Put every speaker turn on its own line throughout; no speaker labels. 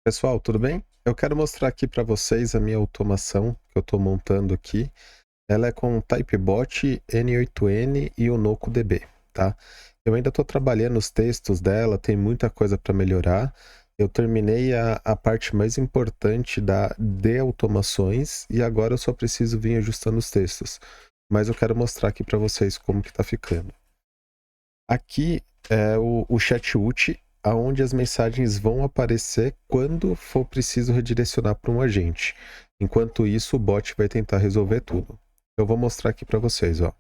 Pessoal, tudo bem? Eu quero mostrar aqui para vocês a minha automação que eu estou montando aqui. Ela é com o Typebot, N8N e o NocoDB, tá? Eu ainda estou trabalhando os textos dela, tem muita coisa para melhorar. Eu terminei a parte mais importante de automações e agora eu só preciso vir ajustando os textos. Mas eu quero mostrar aqui para vocês como que está ficando. Aqui é o chat aonde as mensagens vão aparecer quando for preciso redirecionar para um agente. Enquanto isso, o bot vai tentar resolver tudo. Eu vou mostrar aqui para vocês, ó.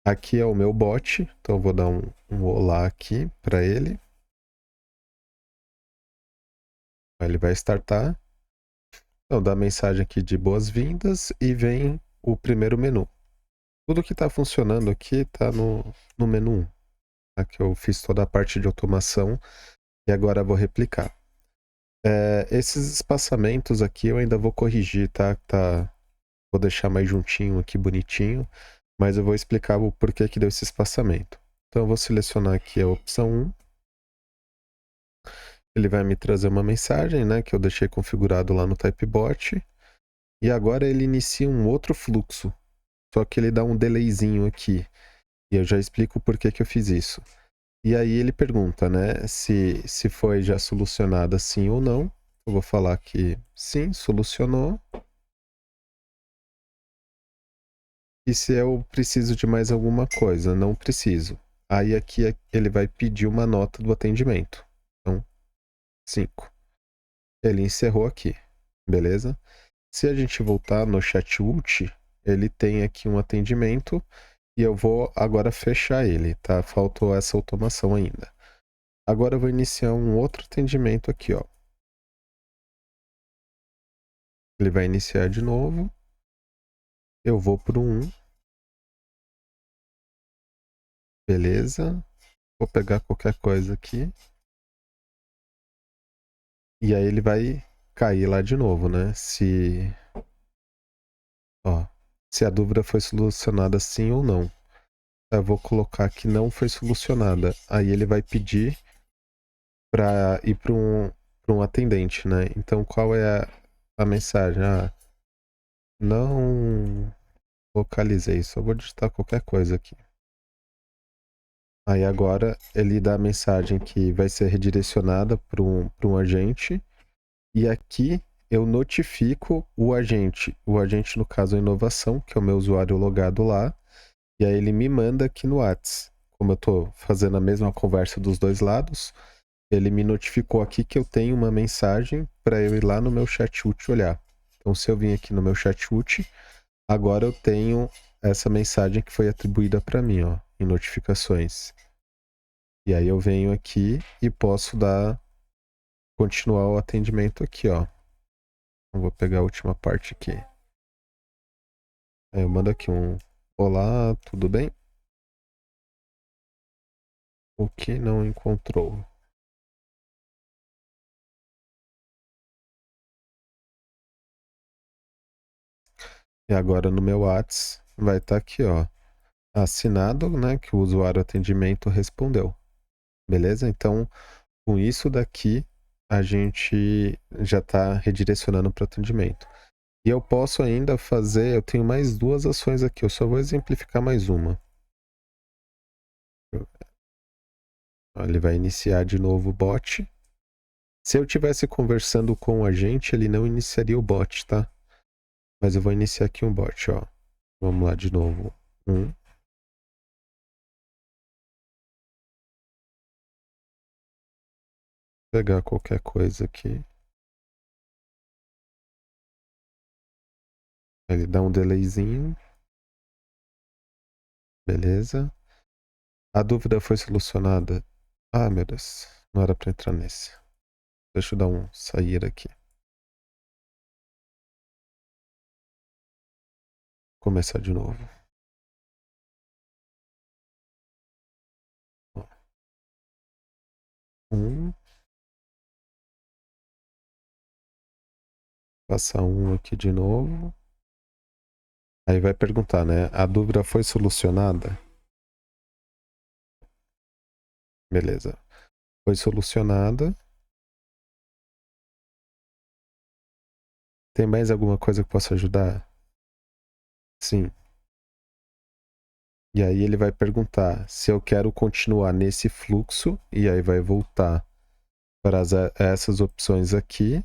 Aqui é o meu bot, então eu vou dar um olá aqui para ele. Ele vai startar. Então dá a mensagem aqui de boas-vindas e vem o primeiro menu. Tudo que está funcionando aqui está no menu 1. Aqui eu fiz toda a parte de automação e agora eu vou replicar. Esses espaçamentos aqui eu ainda vou corrigir, tá? Vou deixar mais juntinho aqui, bonitinho. Mas eu vou explicar o porquê que deu esse espaçamento. Então eu vou selecionar aqui a opção 1. Ele vai me trazer uma mensagem, né? Que eu deixei configurado lá no Typebot. E agora ele inicia um outro fluxo. Só que ele dá um delayzinho aqui. E eu já explico o porquê que eu fiz isso. E aí ele pergunta, né? Se foi já solucionada sim ou não. Eu vou falar que sim, solucionou. E se eu preciso de mais alguma coisa? Não preciso. Aí aqui ele vai pedir uma nota do atendimento. Então, 5. Ele encerrou aqui, beleza? Se a gente voltar no chat ult, ele tem aqui um atendimento e eu vou agora fechar ele, tá? Faltou essa automação ainda. Agora eu vou iniciar um outro atendimento aqui, ó. Ele vai iniciar de novo. Eu vou pro 1. Beleza. Vou pegar qualquer coisa aqui. E aí ele vai cair lá de novo, né? Se a dúvida foi solucionada sim ou não. Eu vou colocar que não foi solucionada. Aí ele vai pedir para ir para um atendente, né? Então qual é a mensagem? Não localizei, só vou digitar qualquer coisa aqui. Aí agora ele dá a mensagem que vai ser redirecionada para um agente. E aqui eu notifico o agente. O agente, no caso, é a inovação, que é o meu usuário logado lá. E aí ele me manda aqui no Whats. Como eu tô fazendo a mesma conversa dos dois lados, ele me notificou aqui que eu tenho uma mensagem para eu ir lá no meu chat olhar. Então, se eu vim aqui no meu chat, agora eu tenho essa mensagem que foi atribuída para mim, ó, em notificações. E aí eu venho aqui e posso continuar o atendimento aqui, ó. Então, vou pegar a última parte aqui. Aí eu mando aqui um olá, tudo bem? O que não encontrou? E agora no meu Whats vai estar aqui, ó, assinado, né, que o usuário atendimento respondeu. Beleza? Então, com isso daqui, a gente já está redirecionando para o atendimento. E eu posso ainda fazer, eu tenho mais duas ações aqui, eu só vou exemplificar mais uma. Ele vai iniciar de novo o bot. Se eu tivesse conversando com o agente, ele não iniciaria o bot, tá? Mas eu vou iniciar aqui um bot, ó. Vamos lá de novo. Pegar qualquer coisa aqui. Ele dá um delayzinho. Beleza. A dúvida foi solucionada. Ah, meu Deus. Não era pra entrar nesse. Deixa eu dar um sair aqui. Começar de novo. Ó, passar um aqui de novo. Aí vai perguntar, né? A dúvida foi solucionada? Beleza. Foi solucionada. Tem mais alguma coisa que possa ajudar? Sim. E aí ele vai perguntar se eu quero continuar nesse fluxo, e aí vai voltar para essas opções aqui,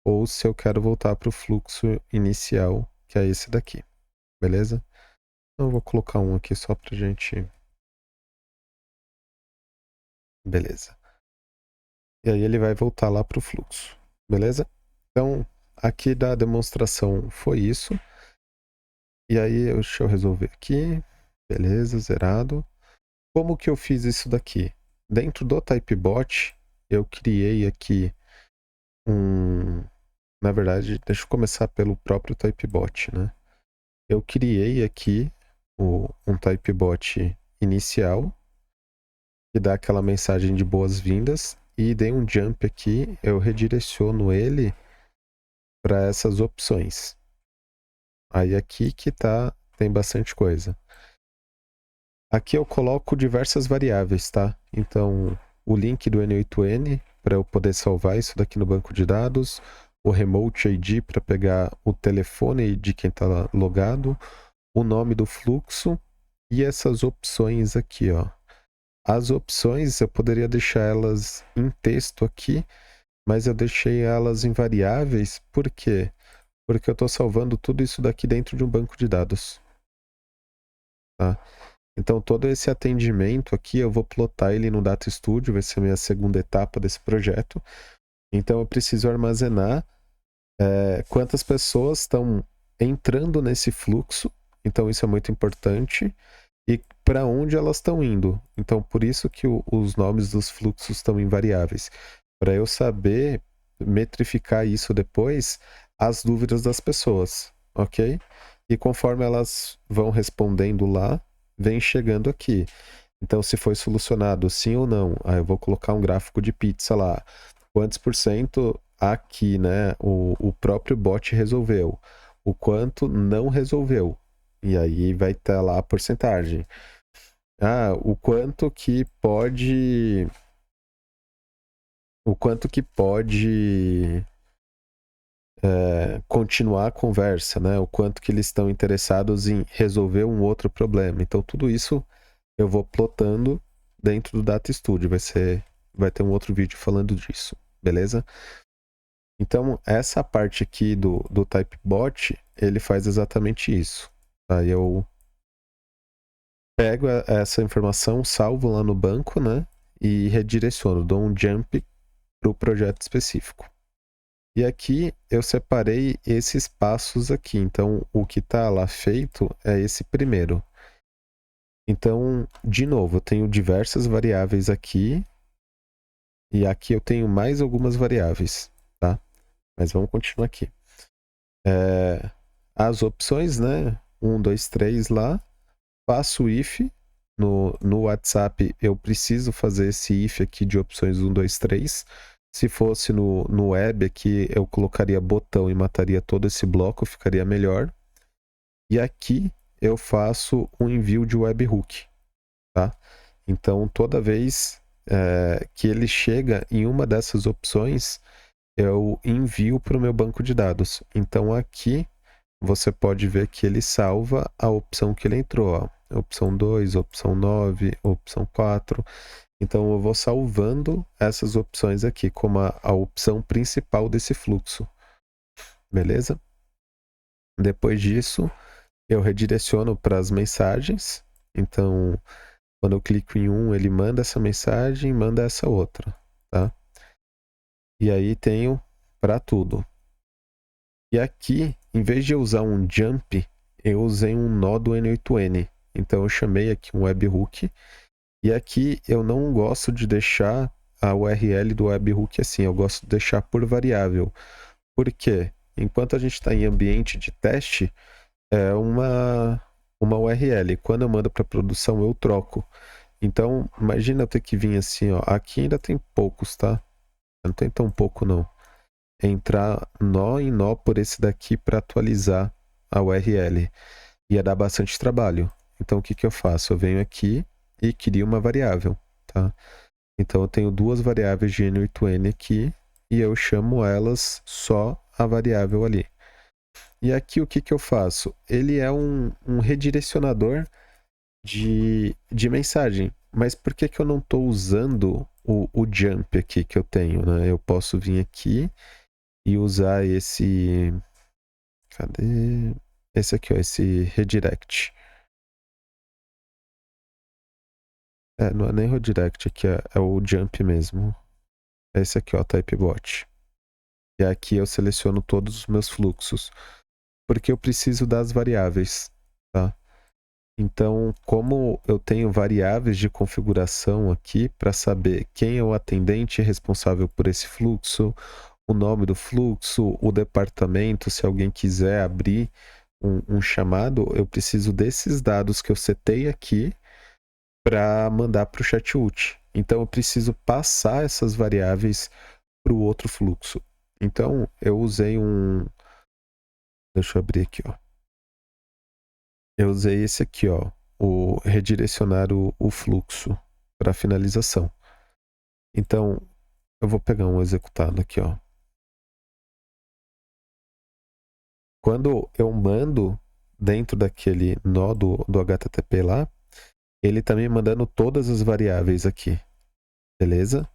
ou se eu quero voltar para o fluxo inicial, que é esse daqui. Beleza? Então eu vou colocar um aqui só pra gente... Beleza. E aí ele vai voltar lá para o fluxo. Beleza? Então, aqui da demonstração foi isso. E aí, deixa eu resolver aqui. Beleza, zerado. Como que eu fiz isso daqui? Dentro do Typebot, eu criei aqui um... Na verdade, deixa eu começar pelo próprio Typebot, né? Eu criei aqui um Typebot inicial, que dá aquela mensagem de boas-vindas, e dei um jump aqui, eu redireciono ele para essas opções. Aí aqui que tem bastante coisa. Aqui eu coloco diversas variáveis, tá? Então, o link do N8N para eu poder salvar isso daqui no banco de dados, o Remote ID para pegar o telefone de quem está logado, o nome do fluxo e essas opções aqui, ó. As opções eu poderia deixar elas em texto aqui, mas eu deixei elas em variáveis, por quê? Porque eu estou salvando tudo isso daqui dentro de um banco de dados, tá? Então, todo esse atendimento aqui, eu vou plotar ele no Data Studio, vai ser a minha segunda etapa desse projeto. Então, eu preciso armazenar quantas pessoas estão entrando nesse fluxo. Então, isso é muito importante. E para onde elas estão indo. Então, por isso que os nomes dos fluxos estão invariáveis. Para eu saber metrificar isso depois, as dúvidas das pessoas, ok? E conforme elas vão respondendo lá, vem chegando aqui. Então, se foi solucionado sim ou não, aí eu vou colocar um gráfico de pizza lá. Quantos por cento aqui, né? O próprio bot resolveu. O quanto não resolveu. E aí vai estar lá a porcentagem. Ah, o quanto que pode. O quanto que pode continuar a conversa, né? O quanto que eles estão interessados em resolver um outro problema. Então, tudo isso eu vou plotando dentro do Data Studio. Vai ter um outro vídeo falando disso, beleza? Então, essa parte aqui do Typebot, ele faz exatamente isso. Aí eu pego essa informação, salvo lá no banco, né? E redireciono, dou um jump para o projeto específico. E aqui eu separei esses passos aqui. Então, o que está lá feito é esse primeiro. Então, de novo, eu tenho diversas variáveis aqui. E aqui eu tenho mais algumas variáveis, tá? Mas vamos continuar aqui. As opções, né? 1, 2, 3 lá. Faço if. No WhatsApp eu preciso fazer esse if aqui de opções 1, 2, 3. Se fosse no web aqui, eu colocaria botão e mataria todo esse bloco, ficaria melhor. E aqui eu faço um envio de webhook, tá? Então, toda vez que ele chega em uma dessas opções, eu envio para o meu banco de dados. Então, aqui você pode ver que ele salva a opção que ele entrou, ó. Opção 2, opção 9, opção 4. Então, eu vou salvando essas opções aqui como a opção principal desse fluxo. Beleza? Depois disso, eu redireciono para as mensagens. Então, quando eu clico em um, ele manda essa mensagem e manda essa outra, tá? E aí tenho para tudo. E aqui, em vez de eu usar um jump, eu usei um nó do N8N. Então, eu chamei aqui um webhook. E aqui eu não gosto de deixar a URL do webhook assim, eu gosto de deixar por variável. Por quê? Enquanto a gente está em ambiente de teste, é uma URL. Quando eu mando para produção, eu troco. Então, imagina eu ter que vir assim, ó. Aqui ainda tem poucos, tá? Não tem tão pouco, não. Entrar nó em nó por esse daqui para atualizar a URL. Ia dar bastante trabalho. Então, o que que eu faço? Eu venho aqui e crio uma variável, tá? Então, eu tenho duas variáveis de N8N aqui e eu chamo elas só a variável ali. E aqui o que eu faço? Ele é um redirecionador de mensagem. Mas por que eu não estou usando o jump aqui que eu tenho, né? Eu posso vir aqui e usar esse... Cadê? Esse aqui, ó, esse redirect. Não é nem redirect, aqui é o jump mesmo. É esse aqui, ó, typebot. E aqui eu seleciono todos os meus fluxos. Porque eu preciso das variáveis, tá? Então, como eu tenho variáveis de configuração aqui para saber quem é o atendente responsável por esse fluxo, o nome do fluxo, o departamento, se alguém quiser abrir um chamado, eu preciso desses dados que eu setei aqui para mandar para o chat-ult. Então, eu preciso passar essas variáveis para o outro fluxo. Então, eu usei um... Deixa eu abrir aqui, ó. Eu usei esse aqui, ó, o redirecionar o fluxo para finalização. Então, eu vou pegar um executado aqui, ó. Quando eu mando dentro daquele nó do HTTP lá, ele tá me mandando todas as variáveis aqui, beleza?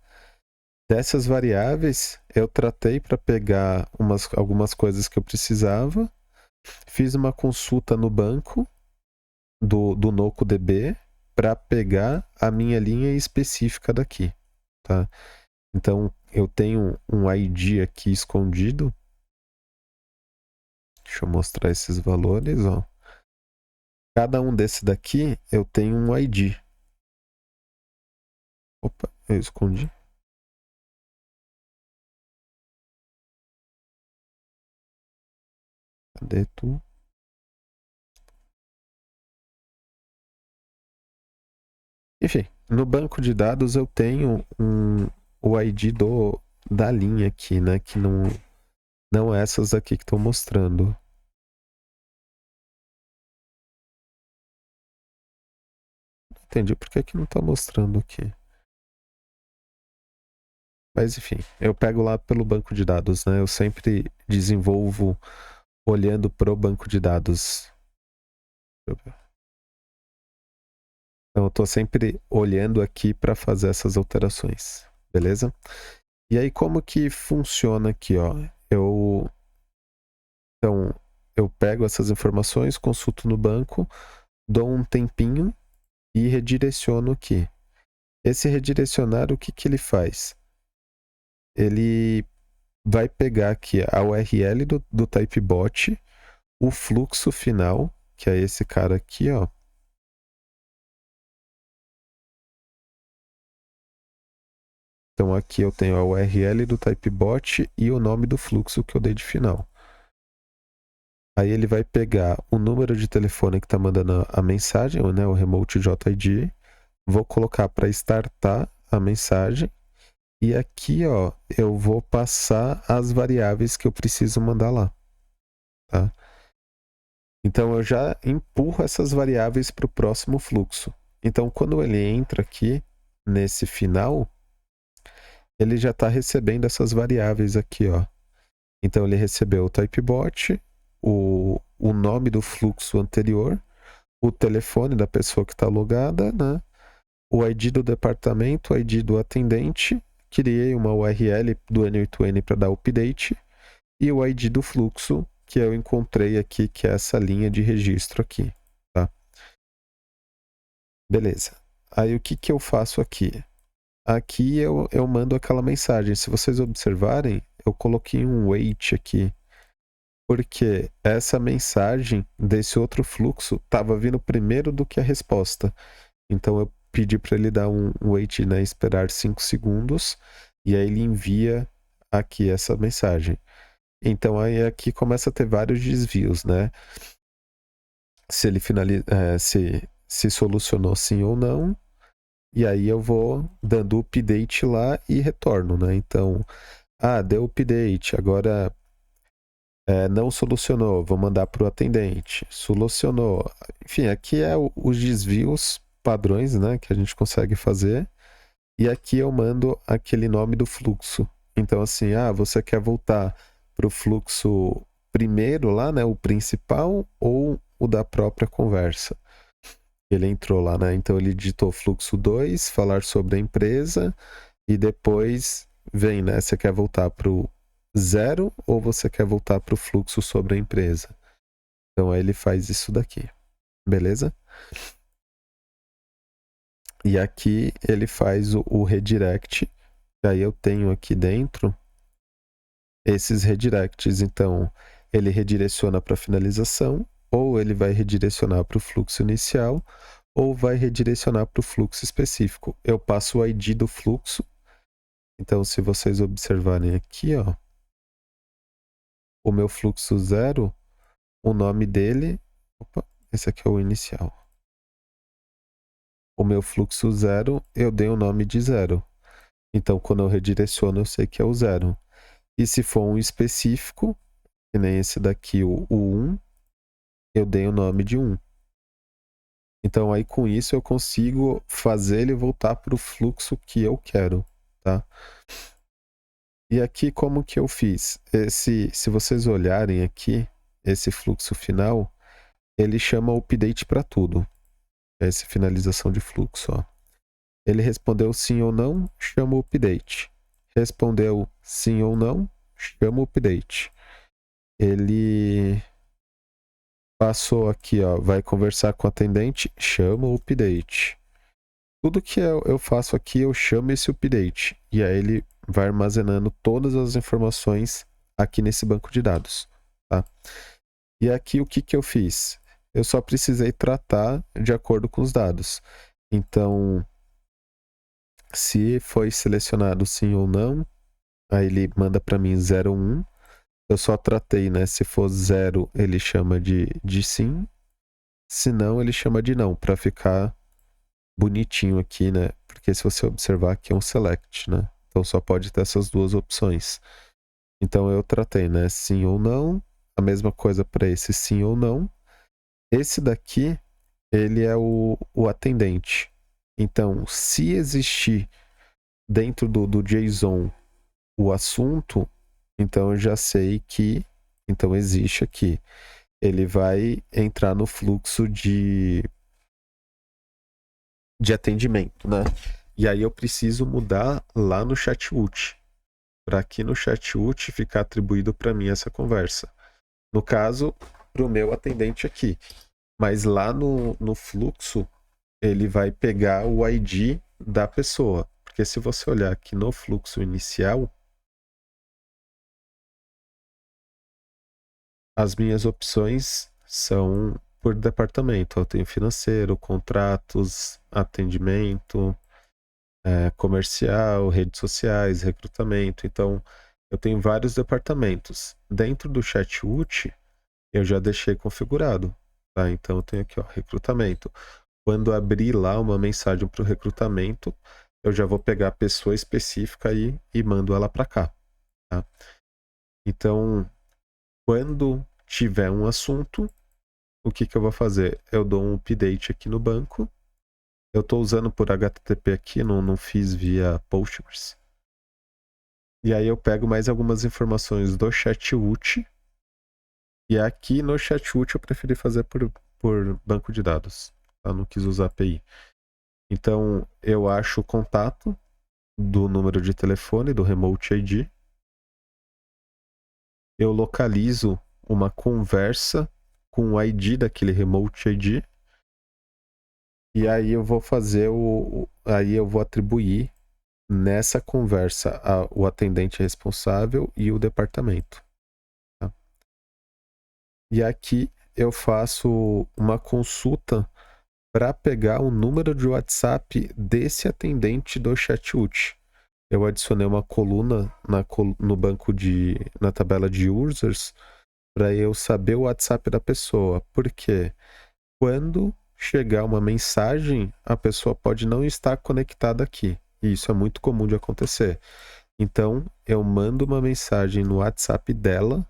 Dessas variáveis, eu tratei para pegar algumas coisas que eu precisava, fiz uma consulta no banco do NocoDB para pegar a minha linha específica daqui, tá? Então, eu tenho um ID aqui escondido. Deixa eu mostrar esses valores, ó. Cada um desse daqui, eu tenho um ID. Opa, eu escondi. Cadê tu? Enfim, no banco de dados eu tenho o ID da linha aqui, né? Que não é essas aqui que estão mostrando. Entendi por que não está mostrando aqui. Mas enfim, eu pego lá pelo banco de dados, né? Eu sempre desenvolvo olhando pro banco de dados. Então eu estou sempre olhando aqui para fazer essas alterações, beleza? E aí como que funciona aqui, ó? Então, eu pego essas informações, consulto no banco, dou um tempinho e redireciono aqui. Esse redirecionar, o que ele faz? Ele vai pegar aqui a URL do typebot, o fluxo final, que é esse cara aqui, ó. Então aqui eu tenho a URL do typebot e o nome do fluxo que eu dei de final. Aí ele vai pegar o número de telefone que está mandando a mensagem, né, o remote JID, vou colocar para startar a mensagem e aqui, ó, eu vou passar as variáveis que eu preciso mandar lá, tá? Então eu já empurro essas variáveis para o próximo fluxo. Então quando ele entra aqui nesse final, ele já está recebendo essas variáveis aqui, ó. Então ele recebeu o typebot, o nome do fluxo anterior, o telefone da pessoa que está logada, né? O ID do departamento, o ID do atendente, criei uma URL do N8N para dar update, e o ID do fluxo que eu encontrei aqui, que é essa linha de registro aqui, tá? Beleza. Aí o que eu faço aqui? Aqui eu mando aquela mensagem. Se vocês observarem, eu coloquei um wait aqui, porque essa mensagem desse outro fluxo estava vindo primeiro do que a resposta. Então eu pedi para ele dar um wait, né, esperar 5 segundos, e aí ele envia aqui essa mensagem. Então aí aqui começa a ter vários desvios, né? Se ele se solucionou sim ou não, e aí eu vou dando update lá e retorno, né? Então, deu update, agora não solucionou, vou mandar para o atendente. Solucionou. Enfim, aqui é os desvios padrões, né, que a gente consegue fazer. E aqui eu mando aquele nome do fluxo. Então, assim, você quer voltar para o fluxo primeiro lá, né, o principal ou o da própria conversa. Ele entrou lá, né? Então ele digitou fluxo 2, falar sobre a empresa, e depois vem, né? Você quer voltar para o 0 ou você quer voltar para o fluxo sobre a empresa? Então aí ele faz isso daqui, beleza? E aqui ele faz o redirect, e aí eu tenho aqui dentro esses redirects. Então ele redireciona para finalização, ou ele vai redirecionar para o fluxo inicial, ou vai redirecionar para o fluxo específico. Eu passo o ID do fluxo. Então, se vocês observarem aqui, ó, o meu fluxo 0, o nome dele... Opa, esse aqui é o inicial. O meu fluxo 0, eu dei o nome de 0. Então, quando eu redireciono, eu sei que é o 0. E se for um específico, que nem esse daqui, o 1, eu dei o nome de 1. Então, aí com isso, eu consigo fazer ele voltar para o fluxo que eu quero, tá? E aqui, como que eu fiz? Se vocês olharem aqui, esse fluxo final, ele chama update para tudo. Essa finalização de fluxo, ó. Ele respondeu sim ou não, chama o update. Respondeu sim ou não, chama o update. Ele passou aqui, ó, vai conversar com o atendente, chama o update. Tudo que eu faço aqui, eu chamo esse update. E aí ele vai armazenando todas as informações aqui nesse banco de dados, tá? E aqui o que que eu fiz? Eu só precisei tratar de acordo com os dados. Então, se foi selecionado sim ou não, aí ele manda para mim 0 ou 1. Eu só tratei, né? Se for 0, ele chama de sim. Se não, ele chama de não, para ficar bonitinho aqui, né? Porque se você observar aqui é um select, né? Então só pode ter essas duas opções. Então eu tratei, né? Sim ou não. A mesma coisa para esse sim ou não. Esse daqui, ele é o atendente. Então, se existir dentro do JSON o assunto, então eu já sei que então existe aqui. Ele vai entrar no fluxo de atendimento, né? E aí eu preciso mudar lá no chatbot, para aqui no chatbot ficar atribuído para mim essa conversa. No caso, para o meu atendente aqui. Mas lá no fluxo, ele vai pegar o ID da pessoa. Porque se você olhar aqui no fluxo inicial, as minhas opções são por departamento. Eu tenho financeiro, contratos, atendimento, comercial, redes sociais, recrutamento. Então, eu tenho vários departamentos. Dentro do chatbot, eu já deixei configurado. Tá? Então, eu tenho aqui, ó, recrutamento. Quando abrir lá uma mensagem para o recrutamento, eu já vou pegar a pessoa específica aí e mando ela para cá. Tá? Então, quando tiver um assunto, o que eu vou fazer? Eu dou um update aqui no banco. Eu estou usando por HTTP aqui, não fiz via Postgres. E aí eu pego mais algumas informações do chatbot. E aqui no chatbot eu preferi fazer por banco de dados. Eu não quis usar API. Então eu acho o contato do número de telefone, do Remote ID. Eu localizo uma conversa com o ID daquele Remote ID. E aí eu vou fazer aí eu vou atribuir nessa conversa o atendente responsável e o departamento. Tá? E aqui eu faço uma consulta para pegar o número de WhatsApp desse atendente do chatbot. Eu adicionei uma coluna no banco na tabela de users para eu saber o WhatsApp da pessoa. Porque quando chegar uma mensagem, a pessoa pode não estar conectada aqui. E isso é muito comum de acontecer. Então, eu mando uma mensagem no WhatsApp dela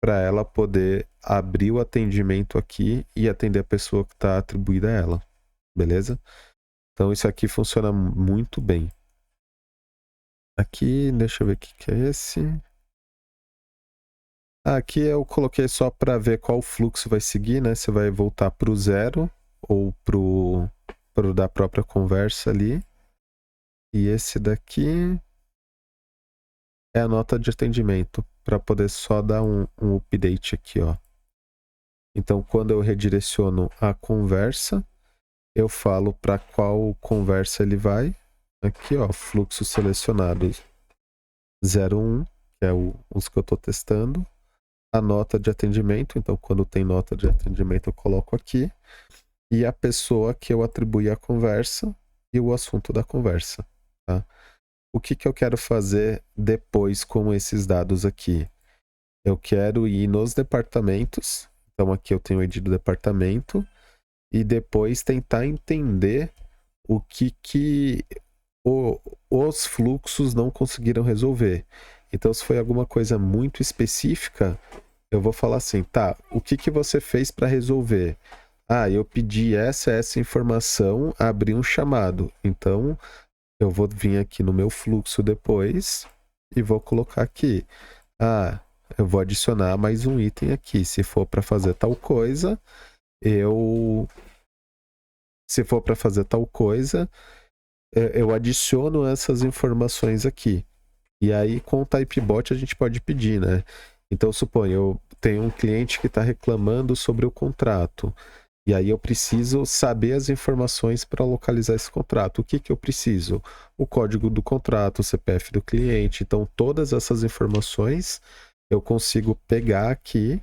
para ela poder abrir o atendimento aqui e atender a pessoa que está atribuída a ela. Beleza? Então, isso aqui funciona muito bem. Aqui, deixa eu ver o que é esse. Aqui eu coloquei só para ver qual fluxo vai seguir, né? Se vai voltar para o 0 ou pro da própria conversa ali. E esse daqui é a nota de atendimento, para poder só dar um update aqui, ó. Então, quando eu redireciono a conversa, eu falo para qual conversa ele vai. Aqui, ó, fluxo selecionado 01, que é os que eu estou testando. A nota de atendimento, então quando tem nota de atendimento eu coloco aqui. E a pessoa que eu atribuí a conversa e o assunto da conversa, tá? O que eu quero fazer depois com esses dados aqui? Eu quero ir nos departamentos. Então aqui eu tenho o ID do departamento. E depois tentar entender o que os fluxos não conseguiram resolver. Então, se foi alguma coisa muito específica, eu vou falar assim, tá, o que você fez para resolver? Ah, eu pedi essa informação, abri um chamado. Então, eu vou vir aqui no meu fluxo depois e vou colocar aqui. Ah, eu vou adicionar mais um item aqui. Se for para fazer tal coisa, eu adiciono essas informações aqui. E aí, com o Typebot, a gente pode pedir, né? Então, suponho, eu tenho um cliente que está reclamando sobre o contrato. E aí eu preciso saber as informações para localizar esse contrato. O que eu preciso? O código do contrato, o CPF do cliente. Então, todas essas informações eu consigo pegar aqui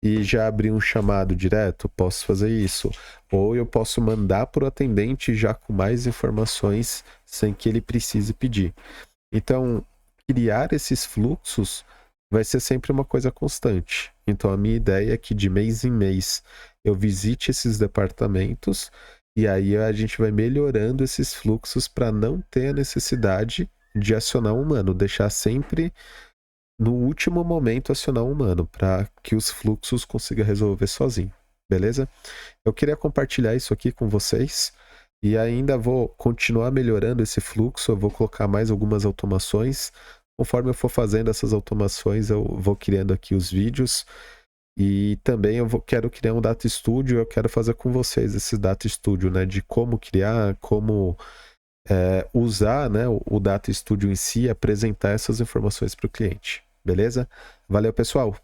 e já abrir um chamado direto. Posso fazer isso. Ou eu posso mandar para o atendente já com mais informações sem que ele precise pedir. Então, criar esses fluxos vai ser sempre uma coisa constante. Então, a minha ideia é que de mês em mês eu visite esses departamentos e aí a gente vai melhorando esses fluxos para não ter a necessidade de acionar um humano, deixar sempre no último momento acionar um humano para que os fluxos consiga resolver sozinho, beleza? Eu queria compartilhar isso aqui com vocês. E ainda vou continuar melhorando esse fluxo, eu vou colocar mais algumas automações. Conforme eu for fazendo essas automações, eu vou criando aqui os vídeos. E também quero criar um Data Studio, eu quero fazer com vocês esse Data Studio, né? De como criar, como usar, né, o Data Studio em si, apresentar essas informações para o cliente. Beleza? Valeu, pessoal!